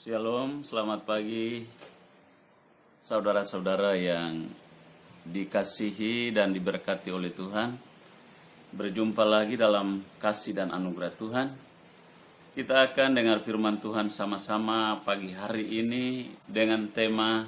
Shalom, selamat pagi saudara-saudara yang dikasihi dan diberkati oleh Tuhan. Berjumpa lagi dalam kasih dan anugerah Tuhan. Kita akan dengar firman Tuhan sama-sama pagi hari ini dengan tema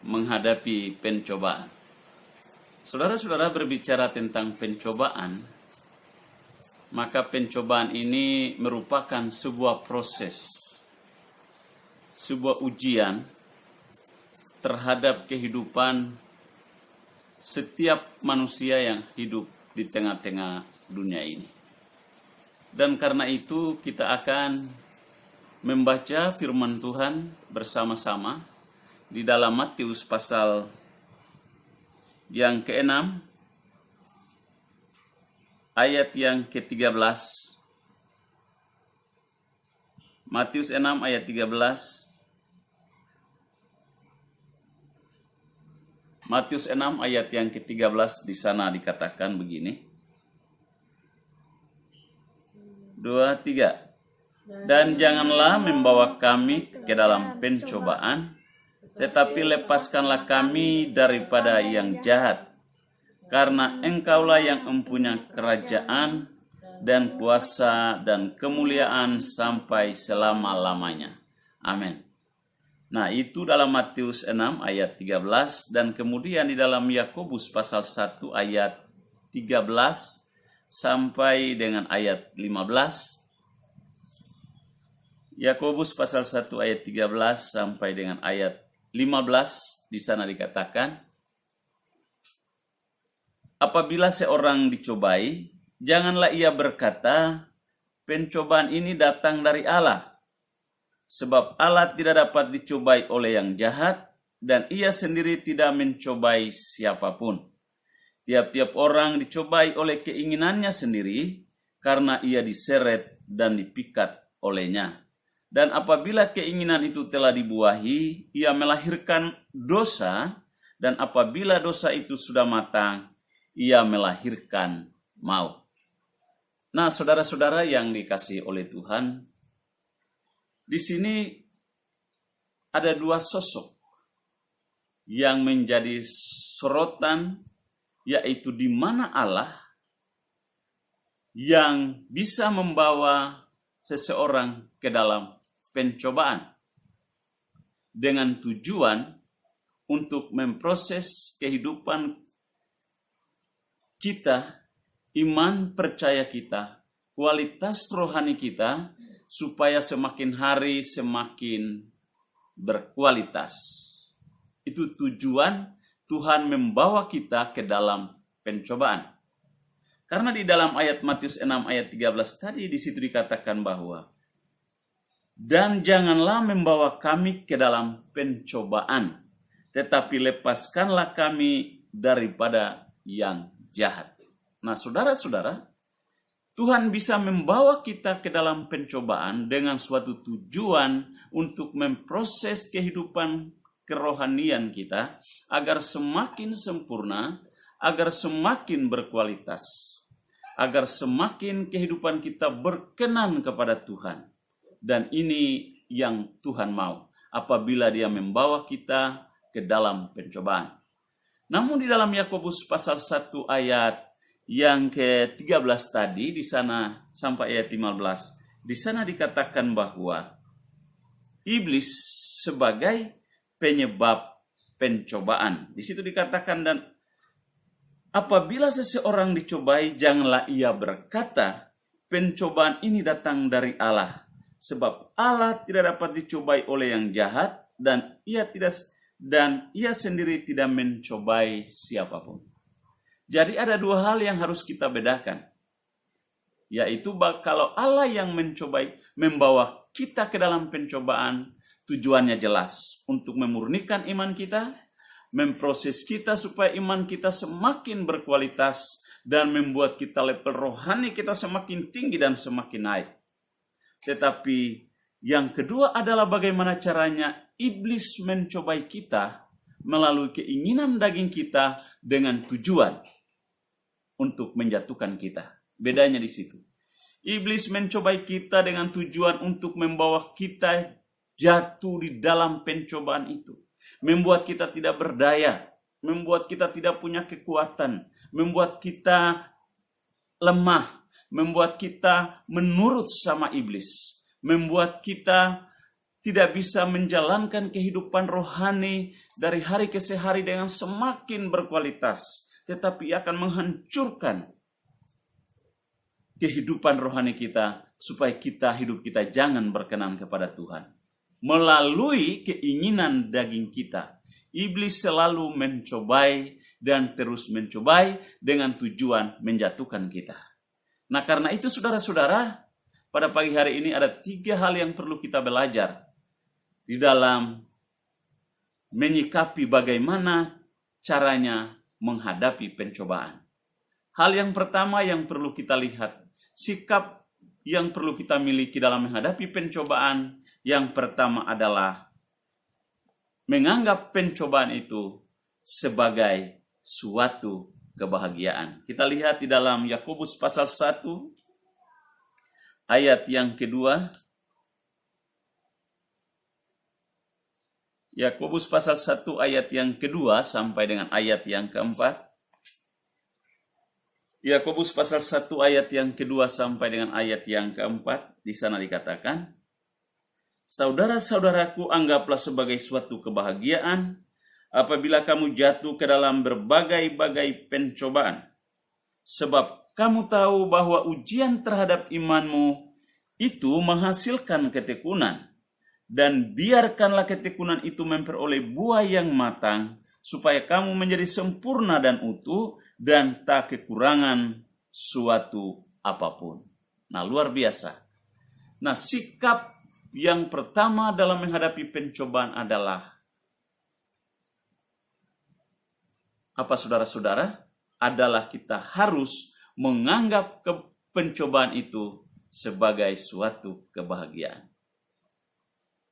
menghadapi pencobaan. Saudara-saudara, berbicara tentang pencobaan, maka pencobaan ini merupakan sebuah proses, sebuah ujian terhadap kehidupan setiap manusia yang hidup di tengah-tengah dunia ini. Dan karena itu kita akan membaca firman Tuhan bersama-sama di dalam Matius pasal yang ke-6 ayat yang ke-13. Matius 6 ayat 13. Matius 6 ayat yang ke-13 di sana dikatakan begini. 2, 3. Dan janganlah membawa kami ke dalam pencobaan, tetapi lepaskanlah kami daripada yang jahat. Karena Engkaulah yang mempunyai kerajaan dan kuasa dan kemuliaan sampai selama-lamanya. Amin. Nah, itu dalam Matius 6 ayat 13 dan kemudian di dalam Yakobus pasal 1 ayat 13 sampai dengan ayat 15. Yakobus pasal 1 ayat 13 sampai dengan ayat 15 di sana dikatakan, apabila seorang dicobai, janganlah ia berkata, pencobaan ini datang dari Allah. Sebab Allah tidak dapat dicobai oleh yang jahat, dan ia sendiri tidak mencobai siapapun. Tiap-tiap orang dicobai oleh keinginannya sendiri, karena ia diseret dan dipikat olehnya. Dan apabila keinginan itu telah dibuahi, ia melahirkan dosa, dan apabila dosa itu sudah matang, ia melahirkan maut. Nah, saudara-saudara yang dikasihi oleh Tuhan, di sini ada dua sosok yang menjadi sorotan, yaitu di mana Allah yang bisa membawa seseorang ke dalam pencobaan dengan tujuan untuk memproses kehidupan kita, iman percaya kita, kualitas rohani kita, supaya semakin hari semakin berkualitas. Itu tujuan Tuhan membawa kita ke dalam pencobaan. Karena di dalam ayat Matius 6 ayat 13 tadi di situ dikatakan bahwa dan janganlah membawa kami ke dalam pencobaan, tetapi lepaskanlah kami daripada yang jahat. Nah, saudara-saudara, Tuhan bisa membawa kita ke dalam pencobaan dengan suatu tujuan untuk memproses kehidupan kerohanian kita agar semakin sempurna, agar semakin berkualitas, agar semakin kehidupan kita berkenan kepada Tuhan. Dan ini yang Tuhan mau apabila Dia membawa kita ke dalam pencobaan. Namun di dalam Yakobus pasal 1 ayat yang ke-13 tadi di sana sampai ayat 15, di sana dikatakan bahwa iblis sebagai penyebab pencobaan. Di situ dikatakan, dan apabila seseorang dicobai, janganlah ia berkata, pencobaan ini datang dari Allah. Sebab Allah tidak dapat dicobai oleh yang jahat, dan ia sendiri tidak mencobai siapapun. Jadi ada dua hal yang harus kita bedakan. Yaitu kalau Allah yang membawa kita ke dalam pencobaan, tujuannya jelas untuk memurnikan iman kita, memproses kita supaya iman kita semakin berkualitas, dan membuat kita level rohani kita semakin tinggi dan semakin naik. Tetapi yang kedua adalah bagaimana caranya iblis mencobai kita melalui keinginan daging kita dengan tujuan untuk menjatuhkan kita. Bedanya di situ. Iblis mencobai kita dengan tujuan untuk membawa kita jatuh di dalam pencobaan itu. Membuat kita tidak berdaya, membuat kita tidak punya kekuatan, membuat kita lemah, membuat kita menurut sama iblis, membuat kita tidak bisa menjalankan kehidupan rohani dari hari ke hari dengan semakin berkualitas, tetapi akan menghancurkan kehidupan rohani kita supaya hidup kita jangan berkenan kepada Tuhan. Melalui keinginan daging kita, iblis selalu mencobai dan terus mencobai dengan tujuan menjatuhkan kita. Nah, karena itu saudara-saudara, pada pagi hari ini ada 3 hal yang perlu kita belajar di dalam menyikapi bagaimana caranya menghadapi pencobaan. Hal yang pertama yang perlu kita lihat, sikap yang perlu kita miliki dalam menghadapi pencobaan. Yang pertama adalah menganggap pencobaan itu sebagai suatu kebahagiaan. Kita lihat di dalam Yakobus pasal 1 ayat yang kedua. Yakobus pasal 1 ayat yang kedua sampai dengan ayat yang keempat. Yakobus pasal 1 ayat yang kedua sampai dengan ayat yang keempat. Di sana dikatakan, saudara-saudaraku, anggaplah sebagai suatu kebahagiaan apabila kamu jatuh ke dalam berbagai-bagai pencobaan. Sebab kamu tahu bahwa ujian terhadap imanmu itu menghasilkan ketekunan. Dan biarkanlah ketekunan itu memperoleh buah yang matang, supaya kamu menjadi sempurna dan utuh, dan tak kekurangan suatu apapun. Nah, luar biasa. Nah, sikap yang pertama dalam menghadapi pencobaan adalah apa, saudara-saudara? Adalah kita harus menganggap pencobaan itu sebagai suatu kebahagiaan.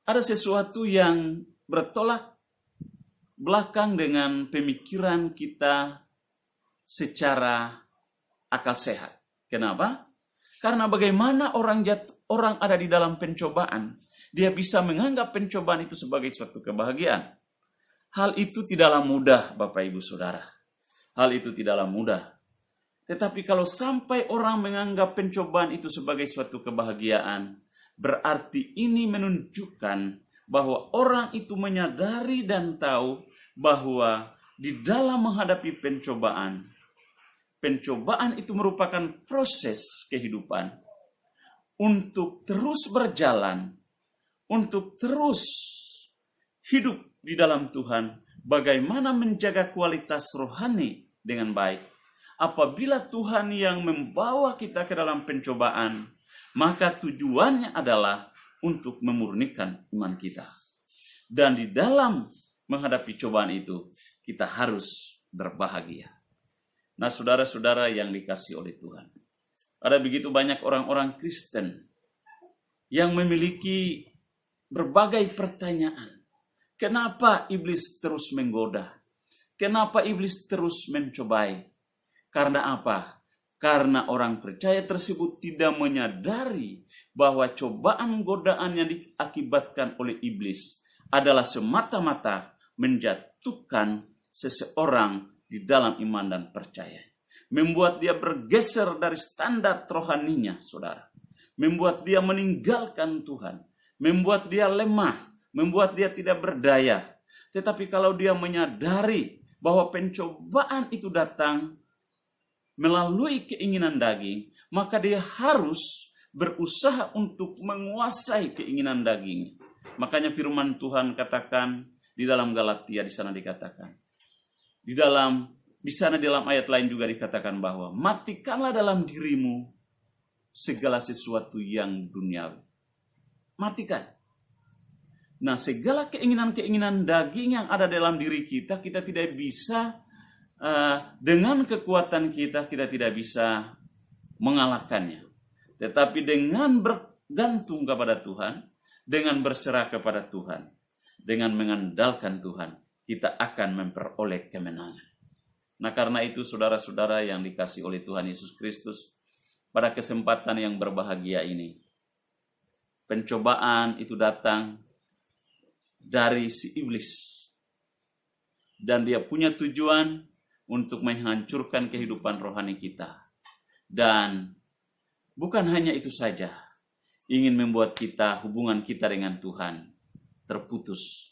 Ada sesuatu yang bertolak belakang dengan pemikiran kita secara akal sehat. Kenapa? Karena bagaimana orang ada di dalam pencobaan, dia bisa menganggap pencobaan itu sebagai suatu kebahagiaan. Hal itu tidaklah mudah, Bapak Ibu Saudara. Hal itu tidaklah mudah. Tetapi kalau sampai orang menganggap pencobaan itu sebagai suatu kebahagiaan, berarti ini menunjukkan bahwa orang itu menyadari dan tahu bahwa di dalam menghadapi pencobaan itu merupakan proses kehidupan untuk terus berjalan, untuk terus hidup di dalam Tuhan, bagaimana menjaga kualitas rohani dengan baik. Apabila Tuhan yang membawa kita ke dalam pencobaan, maka tujuannya adalah untuk memurnikan iman kita. Dan di dalam menghadapi cobaan itu, kita harus berbahagia. Nah, saudara-saudara yang dikasihi oleh Tuhan, ada begitu banyak orang-orang Kristen yang memiliki berbagai pertanyaan. Kenapa iblis terus menggoda? Kenapa iblis terus mencobai? Karena apa? Karena orang percaya tersebut tidak menyadari bahwa cobaan godaan yang diakibatkan oleh iblis adalah semata-mata menjatuhkan seseorang di dalam iman dan percaya. Membuat dia bergeser dari standar rohaninya, saudara. Membuat dia meninggalkan Tuhan. Membuat dia lemah. Membuat dia tidak berdaya. Tetapi kalau dia menyadari bahwa pencobaan itu datang melalui keinginan daging, maka dia harus berusaha untuk menguasai keinginan daging. Makanya firman Tuhan katakan di dalam Galatia, di sana dikatakan. Di sana dalam ayat lain juga dikatakan bahwa matikanlah dalam dirimu segala sesuatu yang duniawi. Matikan. Nah, segala keinginan-keinginan daging yang ada dalam diri kita tidak bisa dengan kekuatan kita tidak bisa mengalahkannya. Tetapi dengan bergantung kepada Tuhan, dengan berserah kepada Tuhan, dengan mengandalkan Tuhan, kita akan memperoleh kemenangan. Nah, karena itu saudara-saudara yang dikasihi oleh Tuhan Yesus Kristus, pada kesempatan yang berbahagia ini. Pencobaan itu datang dari si iblis. Dan dia punya tujuan untuk menghancurkan kehidupan rohani kita. Dan bukan hanya itu saja, ingin membuat hubungan kita dengan Tuhan terputus.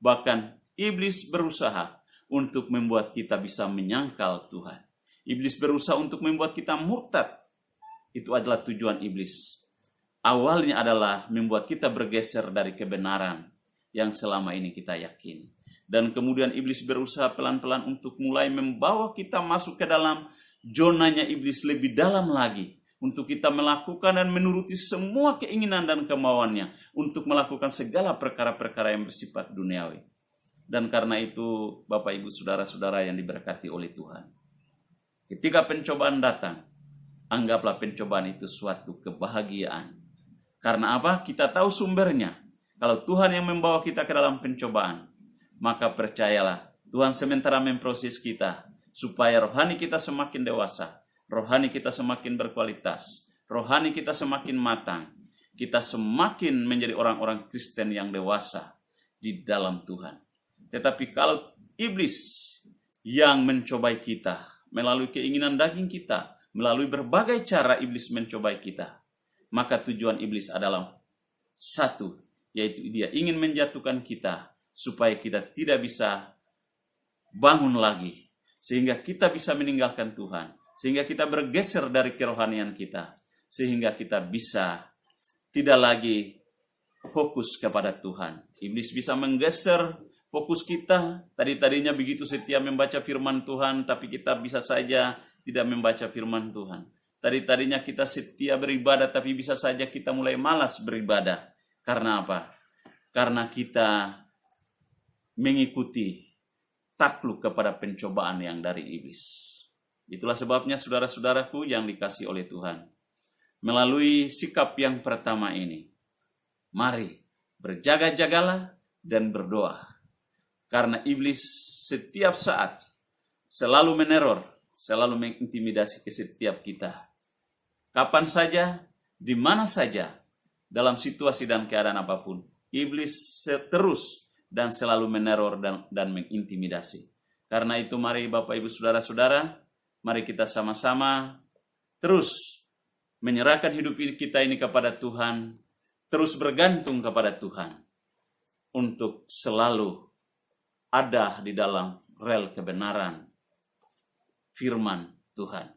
Bahkan iblis berusaha untuk membuat kita bisa menyangkal Tuhan. Iblis berusaha untuk membuat kita murtad. Itu adalah tujuan iblis. Awalnya adalah membuat kita bergeser dari kebenaran yang selama ini kita yakin. Dan kemudian iblis berusaha pelan-pelan untuk mulai membawa kita masuk ke dalam zonanya iblis lebih dalam lagi. Untuk kita melakukan dan menuruti semua keinginan dan kemauannya. Untuk melakukan segala perkara-perkara yang bersifat duniawi. Dan karena itu Bapak Ibu Saudara-saudara yang diberkati oleh Tuhan. Ketika pencobaan datang, anggaplah pencobaan itu suatu kebahagiaan. Karena apa? Kita tahu sumbernya. Kalau Tuhan yang membawa kita ke dalam pencobaan, maka percayalah, Tuhan sementara memproses kita, supaya rohani kita semakin dewasa, rohani kita semakin berkualitas, rohani kita semakin matang, kita semakin menjadi orang-orang Kristen yang dewasa di dalam Tuhan. Tetapi kalau iblis yang mencobai kita, melalui keinginan daging kita, melalui berbagai cara iblis mencobai kita, maka tujuan iblis adalah satu, yaitu dia ingin menjatuhkan kita, supaya kita tidak bisa bangun lagi, sehingga kita bisa meninggalkan Tuhan, sehingga kita bergeser dari kerohanian kita, sehingga kita bisa tidak lagi fokus kepada Tuhan. Iblis bisa menggeser fokus kita. Tadinya begitu setia membaca firman Tuhan, tapi kita bisa saja tidak membaca firman Tuhan. Tadinya kita setia beribadah, tapi bisa saja kita mulai malas beribadah. Karena apa? Karena kita mengikuti takluk kepada pencobaan yang dari iblis. Itulah sebabnya saudara-saudaraku yang dikasihi oleh Tuhan. Melalui sikap yang pertama ini, mari berjaga-jagalah dan berdoa. Karena iblis setiap saat selalu meneror, selalu mengintimidasi ke setiap kita. Kapan saja, di mana saja, dalam situasi dan keadaan apapun, iblis terus dan selalu meneror dan mengintimidasi. Karena itu mari Bapak Ibu Saudara-saudara, mari kita sama-sama terus menyerahkan hidup kita ini kepada Tuhan, terus bergantung kepada Tuhan, untuk selalu ada di dalam rel kebenaran firman Tuhan.